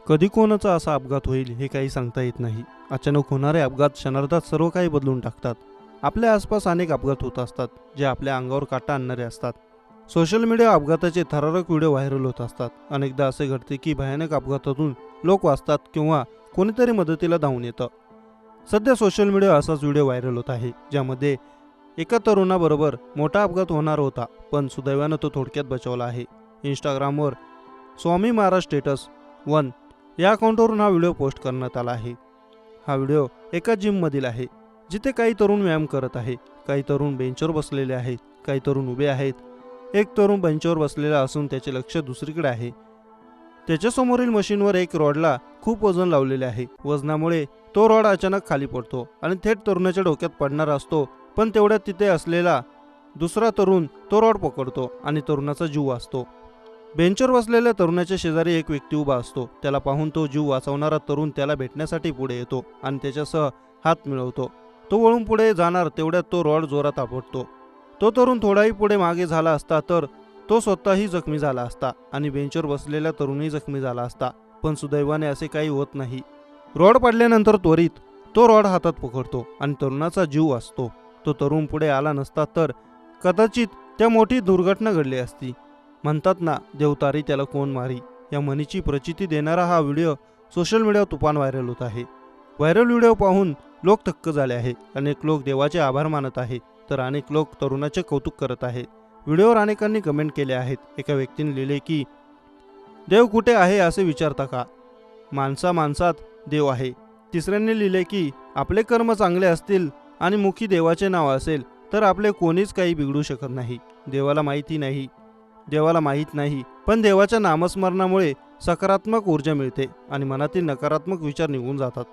कधी कोणाचा असा अपघात होईल हे काही सांगता येत नाही. अचानक होणारे अपघात क्षणार्धात सर्व काही बदलून टाकतात. आपल्या आसपास अनेक अपघात होत असतात जे आपल्या अंगावर काटा आणणारे असतात. सोशल मीडिया अपघाताचे थरारक व्हिडिओ व्हायरल होत असतात. अनेकदा असे घडते की भयानक अपघातातून लोक वाचतात किंवा कोणीतरी मदतीला धावून येतं. सध्या सोशल मीडिया असाच व्हिडिओ व्हायरल होत आहे ज्यामध्ये एका तरुणाबरोबर मोठा अपघात होणार होता, पण सुदैवानं तो थोडक्यात बचावला आहे. इंस्टाग्रामवर स्वामी महाराज स्टेटस 1 या अकाउंटवरून हा व्हिडिओ पोस्ट करण्यात आला आहे. हा व्हिडिओ एका जिममधील आहे जिथे काही तरुण व्यायाम करत आहे. काही तरुण बेंचवर बसलेले आहेत, काही तरुण उभे आहेत. एक तरुण बेंचवर बसलेला असून त्याचे लक्ष दुसरीकडे आहे. त्याच्यासमोरील मशीनवर एक रॉडला खूप वजन लावलेले आहे. वजनामुळे तो रॉड अचानक खाली पडतो आणि थेट तरुणाच्या डोक्यात पडणार असतो, पण तेवढ्यात तिथे असलेला दुसरा तरुण तो रॉड पकडतो आणि तरुणाचा जीव वाचतो. बेंचवर बसलेल्या तरुणाच्या शेजारी एक व्यक्ती उभा असतो. त्याला पाहून तो जीव वाचवणारा तरुण त्याला भेटण्यासाठी पुढे येतो आणि त्याच्यासह हात मिळवतो. तो वळून पुढे जाणार तेवढ्यात तो रॉड जोरात आपटतो. तो तरुण थोडाही पुढे मागे झाला असता तर तो स्वतःही जखमी झाला असता आणि बेंचवर बसलेला तरुणही जखमी झाला असता, पण सुदैवाने असे काही होत नाही. रॉड पडल्यानंतर त्वरित तो रॉड हातात पकडतो आणि तरुणाचा जीव वाचतो. तो तरुण पुढे आला नसता तर कदाचित त्या मोठी दुर्घटना घडली असती. म्हणतात ना, देवतारी त्याला कोण मारी, या म्हणीची प्रचिती देणारा हा व्हिडिओ सोशल मीडियावर तुफान व्हायरल होत आहे. व्हायरल व्हिडिओ पाहून लोक थक्क झाले आहे. अनेक लोक देवाचे आभार मानत आहे तर अनेक लोक तरुणाचे कौतुक करत आहेत. व्हिडिओवर अनेकांनी कमेंट केले आहेत. एका व्यक्तीने लिहिले की देव कुठे आहे असे विचारता का, माणसात देव आहे. तिसऱ्यांनी लिहिले की आपले कर्म चांगले असतील आणि मुखी देवाचे नाव असेल तर आपले कोणीच काही बिघडू शकत नाही. देवाला माहीत नाही, पण देवाच्या नामस्मरणामुळे सकारात्मक ऊर्जा मिळते आणि मनातील नकारात्मक विचार निघून जातात.